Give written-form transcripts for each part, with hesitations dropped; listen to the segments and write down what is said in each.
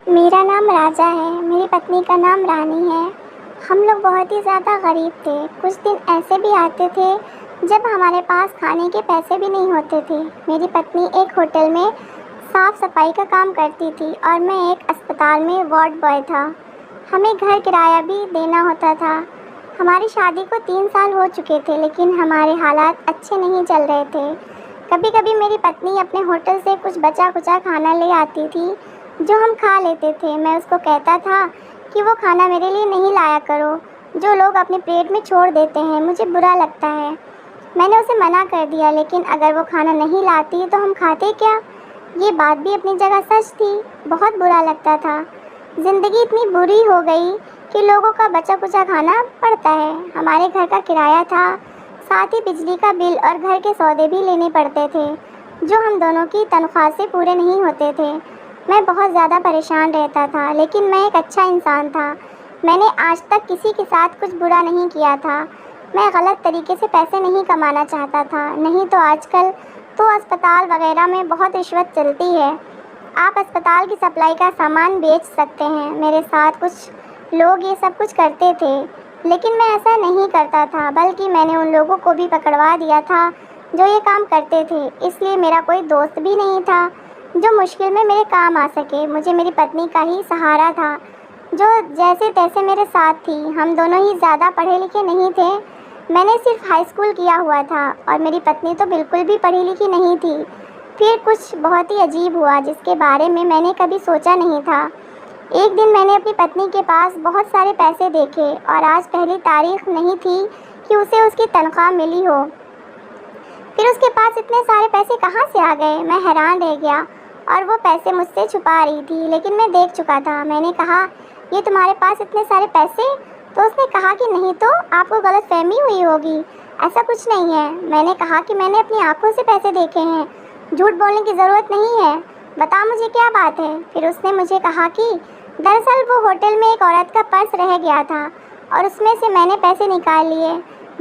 मेरा नाम राजा है, मेरी पत्नी का नाम रानी है। हम लोग बहुत ही ज़्यादा गरीब थे। कुछ दिन ऐसे भी आते थे जब हमारे पास खाने के पैसे भी नहीं होते थे। मेरी पत्नी एक होटल में साफ़ सफाई का काम करती थी और मैं एक अस्पताल में वार्ड बॉय था। हमें घर किराया भी देना होता था। हमारी शादी को 3 साल हो चुके थे, लेकिन हमारे हालात अच्छे नहीं चल रहे थे। कभी कभी मेरी पत्नी अपने होटल से कुछ बचा कुचा खाना ले आती थी जो हम खा लेते थे। मैं उसको कहता था कि वो खाना मेरे लिए नहीं लाया करो, जो लोग अपने पेट में छोड़ देते हैं, मुझे बुरा लगता है। मैंने उसे मना कर दिया, लेकिन अगर वो खाना नहीं लाती तो हम खाते क्या? ये बात भी अपनी जगह सच थी। बहुत बुरा लगता था। ज़िंदगी इतनी बुरी हो गई कि लोगों का बचा कुचा खाना पड़ता है। हमारे घर का किराया था, साथ ही बिजली का बिल और घर के सौदे भी लेने पड़ते थे, जो हम दोनों की तनख्वाह से पूरे नहीं होते थे। मैं बहुत ज़्यादा परेशान रहता था, लेकिन मैं एक अच्छा इंसान था। मैंने आज तक किसी के साथ कुछ बुरा नहीं किया था। मैं गलत तरीके से पैसे नहीं कमाना चाहता था। नहीं तो आजकल तो अस्पताल वगैरह में बहुत रिश्वत चलती है। आप अस्पताल की सप्लाई का सामान बेच सकते हैं। मेरे साथ कुछ लोग ये सब कुछ करते थे, लेकिन मैं ऐसा नहीं करता था, बल्कि मैंने उन लोगों को भी पकड़वा दिया था जो ये काम करते थे। इसलिए मेरा कोई दोस्त भी नहीं था जो मुश्किल में मेरे काम आ सके। मुझे मेरी पत्नी का ही सहारा था, जो जैसे तैसे मेरे साथ थी। हम दोनों ही ज़्यादा पढ़े लिखे नहीं थे। मैंने सिर्फ हाई स्कूल किया हुआ था और मेरी पत्नी तो बिल्कुल भी पढ़ी लिखी नहीं थी। फिर कुछ बहुत ही अजीब हुआ, जिसके बारे में मैंने कभी सोचा नहीं था। एक दिन मैंने अपनी पत्नी के पास बहुत सारे पैसे देखे और आज पहली तारीख नहीं थी कि उसे उसकी तनख्वाह मिली हो। फिर उसके पास इतने सारे पैसे कहाँ से आ गए? मैं हैरान रह गया और वो पैसे मुझसे छुपा रही थी, लेकिन मैं देख चुका था। मैंने कहा, ये तुम्हारे पास इतने सारे पैसे? तो उसने कहा कि नहीं, तो आपको गलतफहमी हुई होगी, ऐसा कुछ नहीं है। मैंने कहा कि मैंने अपनी आंखों से पैसे देखे हैं, झूठ बोलने की ज़रूरत नहीं है, बता मुझे क्या बात है। फिर उसने मुझे कहा कि दरअसल वो होटल में एक औरत का पर्स रह गया था और उसमें से मैंने पैसे निकाल लिए।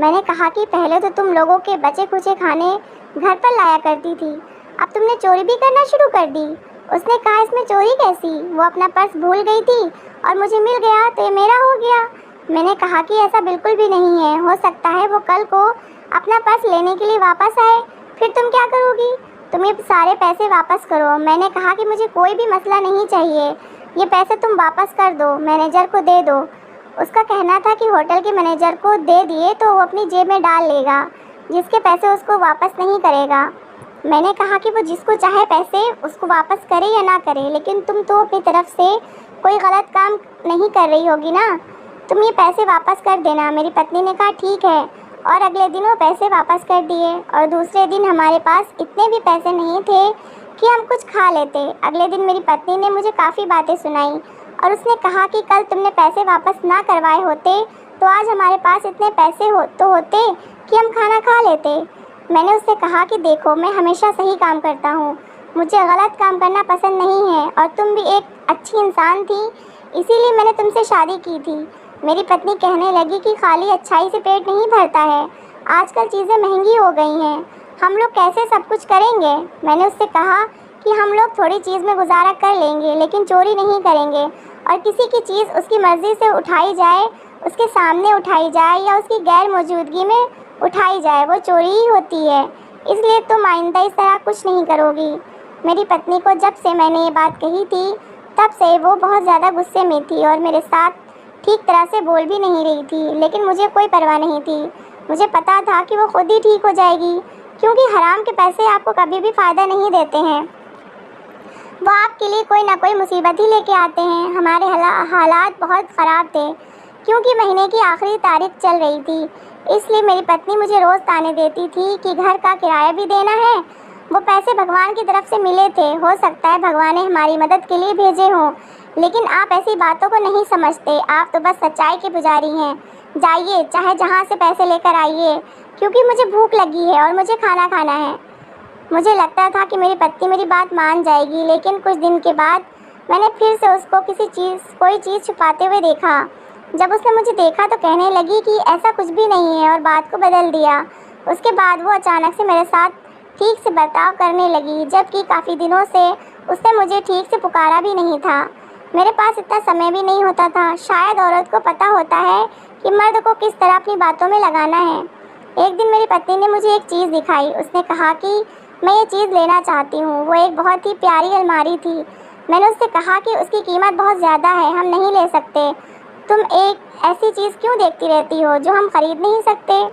मैंने कहा कि पहले तो तुम लोगों के बचे खुचे खाने घर पर लाया करती थी, अब तुमने चोरी भी करना शुरू कर दी। उसने कहा, इसमें चोरी कैसी? वो अपना पर्स भूल गई थी और मुझे मिल गया तो ये मेरा हो गया। मैंने कहा कि ऐसा बिल्कुल भी नहीं है। हो सकता है वो कल को अपना पर्स लेने के लिए वापस आए, फिर तुम क्या करोगी? तुम ये सारे पैसे वापस करो। मैंने कहा कि मुझे कोई भी मसला नहीं चाहिए, ये पैसे तुम वापस कर दो, मैनेजर को दे दो। उसका कहना था कि होटल के मैनेजर को दे दिए तो वो अपनी जेब में डाल लेगा, जिसके पैसे उसको वापस नहीं करेगा। मैंने कहा कि वो जिसको चाहे पैसे उसको वापस करे या ना करे, लेकिन तुम तो अपनी तरफ से कोई गलत काम नहीं कर रही होगी ना, तुम ये पैसे वापस कर देना। मेरी पत्नी ने कहा ठीक है, और अगले दिन वो पैसे वापस कर दिए। और दूसरे दिन हमारे पास इतने भी पैसे नहीं थे कि हम कुछ खा लेते। अगले दिन मेरी पत्नी ने मुझे काफ़ी बातें सुनाई और उसने कहा कि कल तुमने पैसे वापस ना करवाए होते तो आज हमारे पास इतने पैसे होते कि हम खाना खा लेते। मैंने उससे कहा कि देखो, मैं हमेशा सही काम करता हूँ, मुझे गलत काम करना पसंद नहीं है, और तुम भी एक अच्छी इंसान थी, इसीलिए मैंने तुमसे शादी की थी। मेरी पत्नी कहने लगी कि खाली अच्छाई से पेट नहीं भरता है, आजकल चीज़ें महंगी हो गई हैं, हम लोग कैसे सब कुछ करेंगे। मैंने उससे कहा कि हम लोग थोड़ी चीज़ में गुजारा कर लेंगे, लेकिन चोरी नहीं करेंगे, और किसी की चीज़ उसकी मर्ज़ी से उठाई जाए, उसके सामने उठाई जाए या उसकी गैर मौजूदगी में उठाई जाए, वो चोरी ही होती है। इसलिए तुम आइंदा इस तरह कुछ नहीं करोगी। मेरी पत्नी को जब से मैंने ये बात कही थी, तब से वो बहुत ज़्यादा गुस्से में थी और मेरे साथ ठीक तरह से बोल भी नहीं रही थी, लेकिन मुझे कोई परवाह नहीं थी। मुझे पता था कि वो खुद ही ठीक हो जाएगी, क्योंकि हराम के पैसे आपको कभी भी फ़ायदा नहीं देते हैं, वो आपके लिए कोई ना कोई मुसीबत ही लेके आते हैं। हमारे हालात बहुत ख़राब थे, क्योंकि महीने की आखिरी तारीख चल रही थी। इसलिए मेरी पत्नी मुझे रोज़ ताने देती थी कि घर का किराया भी देना है। वो पैसे भगवान की तरफ से मिले थे, हो सकता है भगवान ने हमारी मदद के लिए भेजे हों, लेकिन आप ऐसी बातों को नहीं समझते। आप तो बस सच्चाई के पुजारी हैं। जाइए, चाहे जहाँ से पैसे लेकर आइए, क्योंकि मुझे भूख लगी है और मुझे खाना खाना है। मुझे लगता था कि मेरी पत्नी मेरी बात मान जाएगी, लेकिन कुछ दिन के बाद मैंने फिर से उसको कोई चीज़ छुपाते हुए देखा। जब उसने मुझे देखा तो कहने लगी कि ऐसा कुछ भी नहीं है, और बात को बदल दिया। उसके बाद वो अचानक से मेरे साथ ठीक से बर्ताव करने लगी, जबकि काफ़ी दिनों से उसने मुझे ठीक से पुकारा भी नहीं था। मेरे पास इतना समय भी नहीं होता था। शायद औरत को पता होता है कि मर्द को किस तरह अपनी बातों में लगाना है। एक दिन मेरी पत्नी ने मुझे एक चीज़ दिखाई। उसने कहा कि मैं ये चीज़ लेना चाहती हूँ। वो एक बहुत ही प्यारी अलमारी थी। मैंने उससे कहा कि उसकी कीमत बहुत ज़्यादा है, हम नहीं ले सकते। तुम एक ऐसी चीज़ क्यों देखती रहती हो जो हम खरीद नहीं सकते?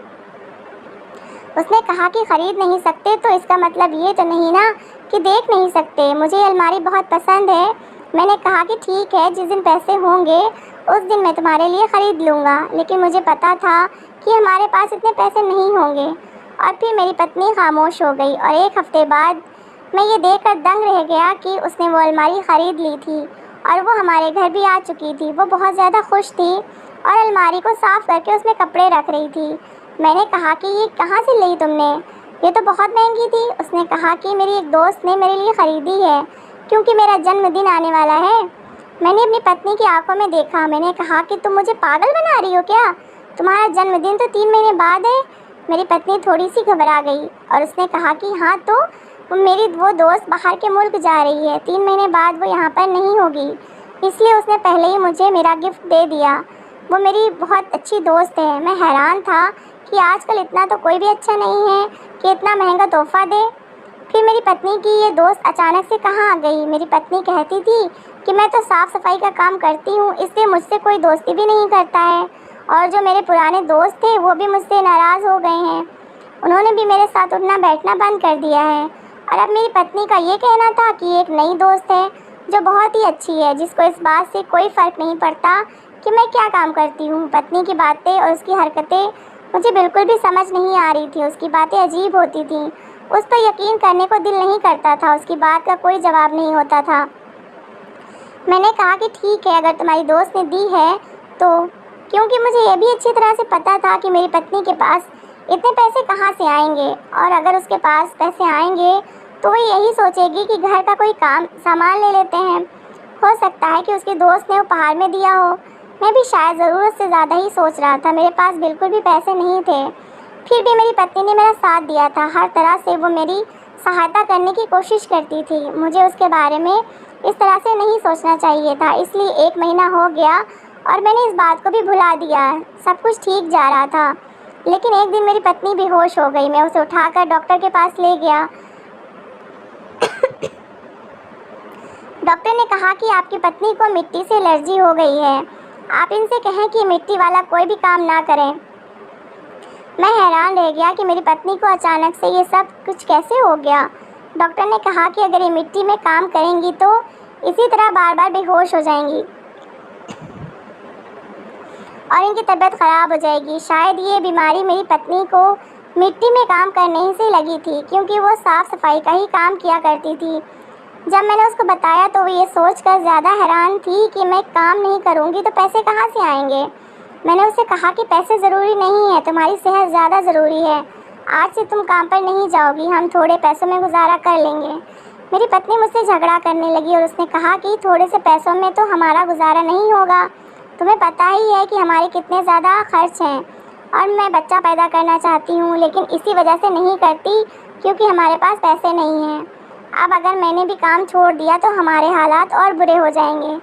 उसने कहा कि खरीद नहीं सकते तो इसका मतलब ये तो नहीं ना कि देख नहीं सकते। मुझे ये अलमारी बहुत पसंद है। मैंने कहा कि ठीक है, जिस दिन पैसे होंगे उस दिन मैं तुम्हारे लिए ख़रीद लूँगा। लेकिन मुझे पता था कि हमारे पास इतने पैसे नहीं होंगे। और फिर मेरी पत्नी खामोश हो गई और एक हफ्ते बाद मैं ये देखकर दंग रह गया कि उसने वो अलमारी ख़रीद ली थी और वो हमारे घर भी आ चुकी थी। वो बहुत ज़्यादा खुश थी और अलमारी को साफ़ करके उसमें कपड़े रख रही थी। मैंने कहा कि ये कहाँ से ली तुमने? ये तो बहुत महंगी थी। उसने कहा कि मेरी एक दोस्त ने मेरे लिए ख़रीदी है क्योंकि मेरा जन्मदिन आने वाला है। मैंने अपनी पत्नी की आंखों में देखा। मैंने कहा कि तुम मुझे पागल बना रही हो क्या? तुम्हारा जन्मदिन तो 3 महीने बाद है। मेरी पत्नी थोड़ी सी घबरा गई और उसने कहा कि हाँ, तो मेरी वो दोस्त बाहर के मुल्क जा रही है। 3 महीने बाद वो यहाँ पर नहीं होगी, इसलिए उसने पहले ही मुझे मेरा गिफ्ट दे दिया। वो मेरी बहुत अच्छी दोस्त है। मैं हैरान था कि आजकल इतना तो कोई भी अच्छा नहीं है कि इतना महंगा तोहफ़ा दे। फिर मेरी पत्नी की ये दोस्त अचानक से कहाँ आ गई? मेरी पत्नी कहती थी कि मैं तो साफ़ सफाई का काम करती हूँ, इसलिए मुझसे कोई दोस्ती भी नहीं करता है। और जो मेरे पुराने दोस्त थे वो भी मुझसे नाराज़ हो गए हैं। उन्होंने भी मेरे साथ उठना बैठना बंद कर दिया है। और अब मेरी पत्नी का ये कहना था कि एक नई दोस्त है जो बहुत ही अच्छी है, जिसको इस बात से कोई फ़र्क नहीं पड़ता कि मैं क्या काम करती हूँ। पत्नी की बातें और उसकी हरकतें मुझे बिल्कुल भी समझ नहीं आ रही थी। उसकी बातें अजीब होती थीं। उस पर यकीन करने को दिल नहीं करता था। उसकी बात का कोई जवाब नहीं होता था। मैंने कहा कि ठीक है, अगर तुम्हारी दोस्त ने दी है तो, क्योंकि मुझे ये भी अच्छी तरह से पता था कि मेरी पत्नी के पास इतने पैसे कहाँ से आएंगे। और अगर उसके पास पैसे आएंगे तो वो यही सोचेगी कि घर का कोई काम सामान ले लेते हैं। हो सकता है कि उसके दोस्त ने उपहार में दिया हो। मैं भी शायद ज़रूरत से ज़्यादा ही सोच रहा था। मेरे पास बिल्कुल भी पैसे नहीं थे। फिर भी मेरी पत्नी ने मेरा साथ दिया था। हर तरह से वो मेरी सहायता करने की कोशिश करती थी। मुझे उसके बारे में इस तरह से नहीं सोचना चाहिए था। इसलिए 1 महीना हो गया और मैंने इस बात को भी भुला दिया। सब कुछ ठीक जा रहा था, लेकिन एक दिन मेरी पत्नी बेहोश हो गई। मैं उसे उठाकर डॉक्टर के पास ले गया। डॉक्टर ने कहा कि आपकी पत्नी को मिट्टी से एलर्जी हो गई है। आप इनसे कहें कि मिट्टी वाला कोई भी काम ना करें। मैं हैरान रह गया कि मेरी पत्नी को अचानक से ये सब कुछ कैसे हो गया। डॉक्टर ने कहा कि अगर ये मिट्टी में काम करेंगी तो इसी तरह बार बार बेहोश हो जाएंगी और इनकी तबीयत ख़राब हो जाएगी। शायद ये बीमारी मेरी पत्नी को मिट्टी में काम करने ही से लगी थी, क्योंकि वो साफ़ सफाई का ही काम किया करती थी। जब मैंने उसको बताया तो वो ये सोचकर ज़्यादा हैरान थी कि मैं काम नहीं करूँगी तो पैसे कहाँ से आएंगे। मैंने उसे कहा कि पैसे ज़रूरी नहीं है, तुम्हारी सेहत ज़्यादा ज़रूरी है। आज से तुम काम पर नहीं जाओगी, हम थोड़े पैसों में गुजारा कर लेंगे। मेरी पत्नी मुझसे झगड़ा करने लगी और उसने कहा कि थोड़े से पैसों में तो हमारा गुजारा नहीं होगा। तुम्हें पता ही है कि हमारे कितने ज़्यादा खर्च हैं और मैं बच्चा पैदा करना चाहती हूँ, लेकिन इसी वजह से नहीं करती क्योंकि हमारे पास पैसे नहीं हैं। अब अगर मैंने भी काम छोड़ दिया तो हमारे हालात और बुरे हो जाएंगे।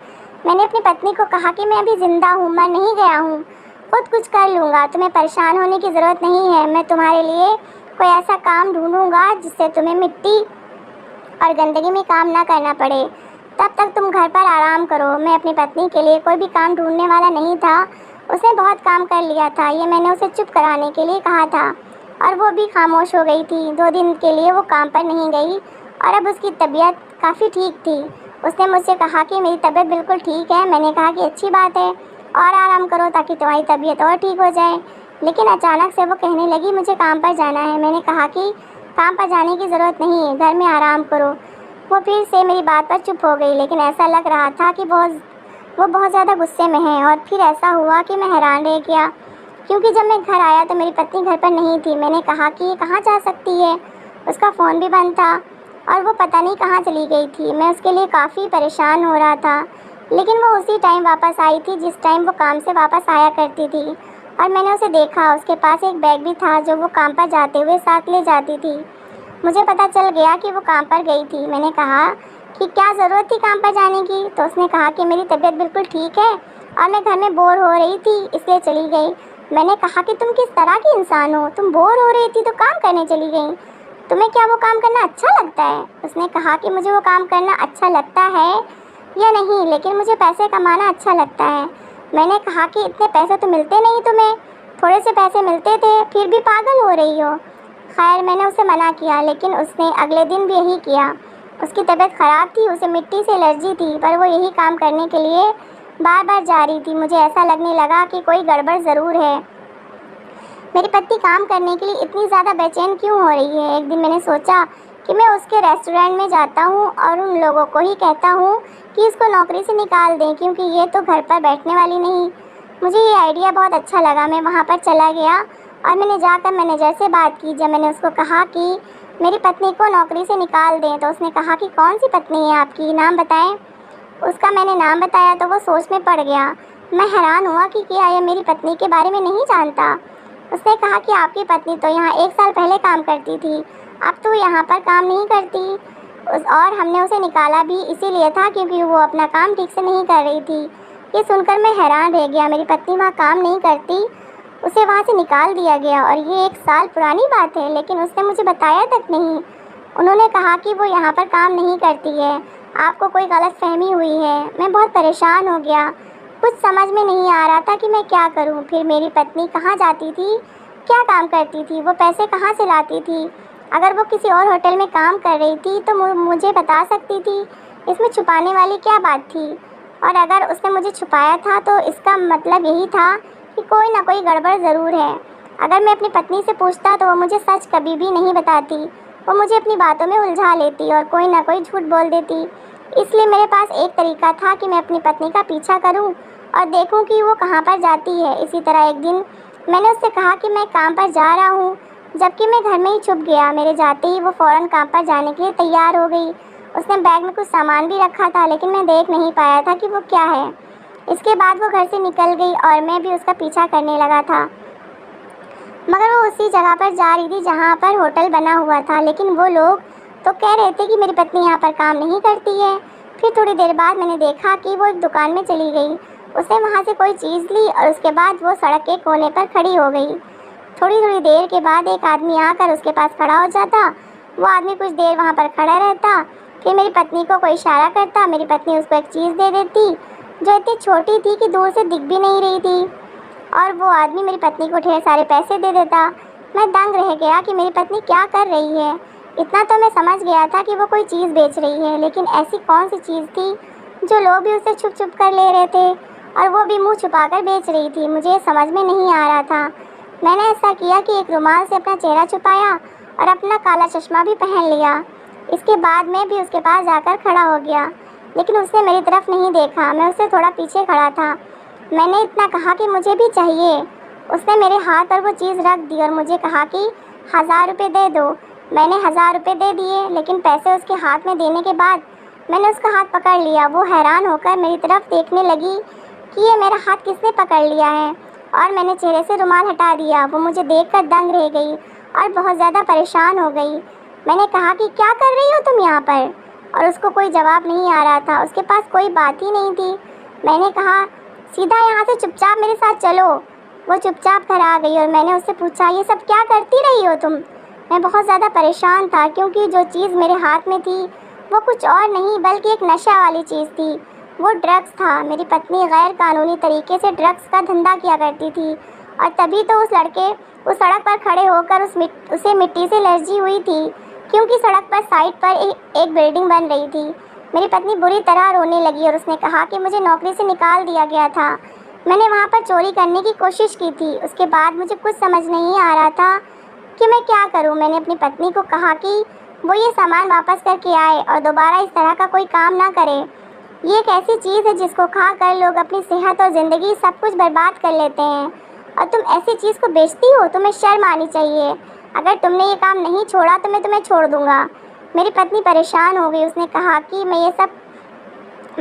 मैंने अपनी पत्नी को कहा कि मैं अभी ज़िंदा हूँ, मर नहीं गया हूँ, खुद कुछ कर लूँगा, तुम्हें परेशान होने की ज़रूरत नहीं है। मैं तुम्हारे लिए कोई ऐसा काम ढूँढूँगा जिससे तुम्हें मिट्टी और गंदगी में काम ना करना पड़े। तब तक तुम घर पर आराम करो। मैं अपनी पत्नी के लिए कोई भी काम ढूंढने वाला नहीं था। उसने बहुत काम कर लिया था। ये मैंने उसे चुप कराने के लिए कहा था और वो भी खामोश हो गई थी। 2 दिन के लिए वो काम पर नहीं गई और अब उसकी तबीयत काफ़ी ठीक थी। उसने मुझसे कहा कि मेरी तबीयत बिल्कुल ठीक है। मैंने कहा कि अच्छी बात है और आराम करो ताकि तुम्हारी तबीयत और ठीक हो जाए। लेकिन अचानक से वो कहने लगी मुझे काम पर जाना है। मैंने कहा कि काम पर जाने की ज़रूरत नहीं है, घर में आराम करो। वो फिर से मेरी बात पर चुप हो गई, लेकिन ऐसा लग रहा था कि वो बहुत ज़्यादा गुस्से में है। और फिर ऐसा हुआ कि मैं हैरान रह गया, क्योंकि जब मैं घर आया तो मेरी पत्नी घर पर नहीं थी। मैंने कहा कि ये कहाँ जा सकती है, उसका फ़ोन भी बंद था और वो पता नहीं कहाँ चली गई थी। मैं उसके लिए काफ़ी परेशान हो रहा था, लेकिन वो उसी टाइम वापस आई थी जिस टाइम वो काम से वापस आया करती थी। और मैंने उसे देखा, उसके पास एक बैग भी था जो वो काम पर जाते हुए साथ ले जाती थी। मुझे पता चल गया कि वो काम पर गई थी। मैंने कहा कि क्या ज़रूरत थी काम पर जाने की। तो उसने कहा कि मेरी तबीयत बिल्कुल ठीक है और मैं घर में बोर हो रही थी इसलिए चली गई। मैंने कहा कि तुम किस तरह की इंसान हो, तुम बोर हो रही थी तो काम करने चली गई, तुम्हें क्या वो काम करना अच्छा लगता है? उसने कहा कि मुझे वो काम करना अच्छा लगता है या नहीं, लेकिन मुझे पैसे कमाना अच्छा लगता है। मैंने कहा कि इतने पैसे तो मिलते नहीं तुम्हें, थोड़े से पैसे मिलते थे, फिर भी पागल हो रही हो। खैर मैंने उसे मना किया, लेकिन उसने अगले दिन भी यही किया। उसकी तबीयत ख़राब थी, उसे मिट्टी से एलर्जी थी, पर वो यही काम करने के लिए बार बार जा रही थी। मुझे ऐसा लगने लगा कि कोई गड़बड़ ज़रूर है। मेरी पत्नी काम करने के लिए इतनी ज़्यादा बेचैन क्यों हो रही है? एक दिन मैंने सोचा कि मैं उसके रेस्टोरेंट में जाता हूँ और उन लोगों को ही कहता हूँ कि इसको नौकरी से निकाल दें, क्योंकि ये तो घर पर बैठने वाली नहीं। मुझे ये आइडिया बहुत अच्छा लगा। मैं वहाँ पर चला गया और मैंने जाकर मैनेजर से बात की। जब मैंने उसको कहा कि मेरी पत्नी को नौकरी से निकाल दें, तो उसने कहा कि कौन सी पत्नी है आपकी, नाम बताएं। उसका मैंने नाम बताया तो वो सोच में पड़ गया। मैं हैरान हुआ कि क्या यह मेरी पत्नी के बारे में नहीं जानता। उसने कहा कि आपकी पत्नी तो यहाँ 1 साल पहले काम करती थी, अब तो यहाँ पर काम नहीं करती। और हमने उसे निकाला भी इसीलिए था क्योंकि वो अपना काम ठीक से नहीं कर रही थी। ये सुनकर मैं हैरान रह गया। मेरी पत्नी वहाँ काम नहीं करती, उसे वहाँ से निकाल दिया गया और ये 1 साल पुरानी बात है, लेकिन उसने मुझे बताया तक नहीं। उन्होंने कहा कि वो यहाँ पर काम नहीं करती है, आपको कोई गलतफहमी हुई है। मैं बहुत परेशान हो गया, कुछ समझ में नहीं आ रहा था कि मैं क्या करूं। फिर मेरी पत्नी कहाँ जाती थी, क्या काम करती थी, वो पैसे कहाँ से लाती थी? अगर वो किसी और होटल में काम कर रही थी तो मुझे बता सकती थी, इसमें छुपाने वाली क्या बात थी? और अगर उसने मुझे छुपाया था तो इसका मतलब यही था कि कोई ना कोई गड़बड़ ज़रूर है। अगर मैं अपनी पत्नी से पूछता तो वो मुझे सच कभी भी नहीं बताती, वो मुझे अपनी बातों में उलझा लेती और कोई ना कोई झूठ बोल देती। इसलिए मेरे पास एक तरीका था कि मैं अपनी पत्नी का पीछा करूं और देखूं कि वो कहाँ पर जाती है। इसी तरह एक दिन मैंने उससे कहा कि मैं काम पर जा रहा हूँ, जबकि मैं घर में ही छुप गया। मेरे जाते ही वो फ़ौरन काम पर जाने के लिए तैयार हो गई। उसने बैग में कुछ सामान भी रखा था, लेकिन मैं देख नहीं पाया था कि वो क्या है। इसके बाद वो घर से निकल गई और मैं भी उसका पीछा करने लगा था, मगर वो उसी जगह पर जा रही थी जहाँ पर होटल बना हुआ था। लेकिन वो लोग तो कह रहे थे कि मेरी पत्नी यहाँ पर काम नहीं करती है। फिर थोड़ी देर बाद मैंने देखा कि वो एक दुकान में चली गई। उसने वहाँ से कोई चीज़ ली और उसके बाद वो सड़क के कोने पर खड़ी हो गई। थोड़ी देर के बाद एक आदमी आकर उसके पास खड़ा हो जाता। वो आदमी कुछ देर वहाँ पर खड़ा रहता, फिर मेरी पत्नी को कोई इशारा करता। मेरी पत्नी उसको एक चीज़ दे देती जो इतनी छोटी थी कि दूर से दिख भी नहीं रही थी, और वो आदमी मेरी पत्नी को ढेर सारे पैसे दे देता। मैं दंग रह गया कि मेरी पत्नी क्या कर रही है। इतना तो मैं समझ गया था कि वो कोई चीज़ बेच रही है, लेकिन ऐसी कौन सी चीज़ थी जो लोग भी उसे छुप छुप कर ले रहे थे और वो भी मुंह छुपाकर बेच रही थी? मुझे समझ में नहीं आ रहा था। मैंने ऐसा किया कि एक रुमाल से अपना चेहरा छुपाया और अपना काला चश्मा भी पहन लिया। इसके बाद मैं भी उसके पास जाकर खड़ा हो गया, लेकिन उसने मेरी तरफ नहीं देखा। मैं उससे थोड़ा पीछे खड़ा था। मैंने इतना कहा कि मुझे भी चाहिए। उसने मेरे हाथ पर वो चीज़ रख दी और मुझे कहा कि 1000 रुपये दे दो। मैंने 1000 रुपये दे दिए, लेकिन पैसे उसके हाथ में देने के बाद मैंने उसका हाथ पकड़ लिया। वो हैरान होकर मेरी तरफ देखने लगी कि ये मेरा हाथ किसने पकड़ लिया है, और मैंने चेहरे से रुमाल हटा दिया। वो मुझे देखकर दंग रह गई और बहुत ज़्यादा परेशान हो गई। मैंने कहा कि क्या कर रही हो तुम यहाँ पर, और उसको कोई जवाब नहीं आ रहा था। उसके पास कोई बात ही नहीं थी। मैंने कहा सीधा यहाँ से चुपचाप मेरे साथ चलो। वो चुपचाप घर आ गई और मैंने उससे पूछा ये सब क्या करती रही हो तुम? मैं बहुत ज़्यादा परेशान था, क्योंकि जो चीज़ मेरे हाथ में थी वो कुछ और नहीं बल्कि एक नशा वाली चीज़ थी। वो ड्रग्स था। मेरी पत्नी गैर कानूनी तरीके से ड्रग्स का धंधा किया करती थी, और तभी तो उस लड़के उस सड़क पर खड़े होकर उसे मिट्टी से एलर्जी हुई थी, क्योंकि सड़क पर साइड पर एक बिल्डिंग बन रही थी। मेरी पत्नी बुरी तरह रोने लगी और उसने कहा कि मुझे नौकरी से निकाल दिया गया था। मैंने वहाँ पर चोरी करने की कोशिश की थी। उसके बाद मुझे कुछ समझ नहीं आ रहा था कि मैं क्या करूँ। मैंने अपनी पत्नी को कहा कि वो ये सामान वापस करके आए और दोबारा इस तरह का कोई काम ना करे। ये एक ऐसी चीज़ है जिसको खा कर लोग अपनी सेहत और ज़िंदगी सब कुछ बर्बाद कर लेते हैं, और तुम ऐसी चीज़ को बेचती हो? तुम्हें शर्म आनी चाहिए। अगर तुमने ये काम नहीं छोड़ा तो मैं तुम्हें छोड़ दूँगा। मेरी पत्नी परेशान हो गई। उसने कहा कि मैं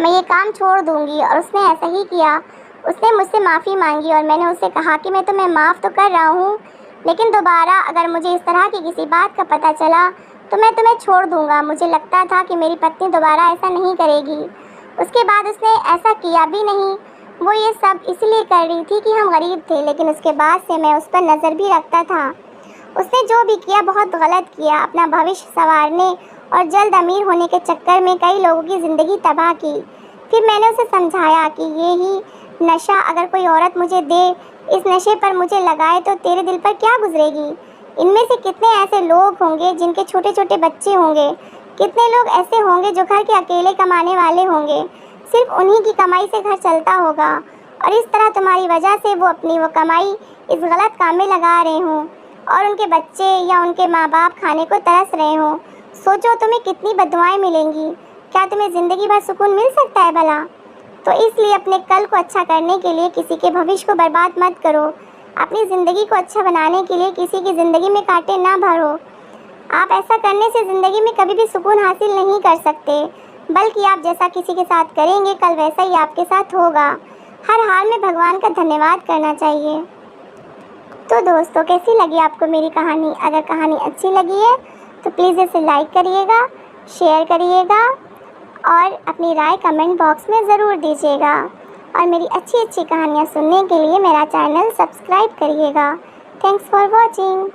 ये काम छोड़ दूँगी, और उसने ऐसा ही किया। उसने मुझसे माफ़ी मांगी और मैंने उससे कहा कि मैं तुम्हें माफ़ तो कर रहा हूँ, लेकिन दोबारा अगर मुझे इस तरह की किसी बात का पता चला तो मैं तुम्हें छोड़ दूँगा। मुझे लगता था कि मेरी पत्नी दोबारा ऐसा नहीं करेगी। उसके बाद उसने ऐसा किया भी नहीं। वो ये सब इसलिए कर रही थी कि हम गरीब थे, लेकिन उसके बाद से मैं उस पर नज़र भी रखता था। उसने जो भी किया बहुत गलत किया। अपना भविष्य संवारने और जल्द अमीर होने के चक्कर में कई लोगों की ज़िंदगी तबाह की। फिर मैंने उसे समझाया कि ये ही नशा अगर कोई औरत मुझे दे, इस नशे पर मुझे लगाए तो तेरे दिल पर क्या गुजरेगी। इनमें से कितने ऐसे लोग होंगे जिनके छोटे छोटे बच्चे होंगे, कितने लोग ऐसे होंगे जो घर के अकेले कमाने वाले होंगे। सिर्फ उन्हीं की कमाई से घर चलता होगा और इस तरह तुम्हारी वजह से वो अपनी कमाई इस गलत काम में लगा रहे हों और उनके बच्चे या उनके माँ बाप खाने को तरस रहे हों। सोचो तुम्हें कितनी बददुआएं मिलेंगी। क्या तुम्हें ज़िंदगी भर सुकून मिल सकता है भला? तो इसलिए अपने कल को अच्छा करने के लिए किसी के भविष्य को बर्बाद मत करो। अपनी ज़िंदगी को अच्छा बनाने के लिए किसी की ज़िंदगी में कांटे ना भरो। आप ऐसा करने से ज़िंदगी में कभी भी सुकून हासिल नहीं कर सकते, बल्कि आप जैसा किसी के साथ करेंगे कल वैसा ही आपके साथ होगा। हर हाल में भगवान का धन्यवाद करना चाहिए। तो दोस्तों, कैसी लगी आपको मेरी कहानी? अगर कहानी अच्छी लगी है तो प्लीज़ इसे लाइक करिएगा, शेयर करिएगा और अपनी राय कमेंट बॉक्स में ज़रूर दीजिएगा। और मेरी अच्छी अच्छी कहानियाँ सुनने के लिए मेरा चैनल सब्सक्राइब करिएगा। Thanks for watching.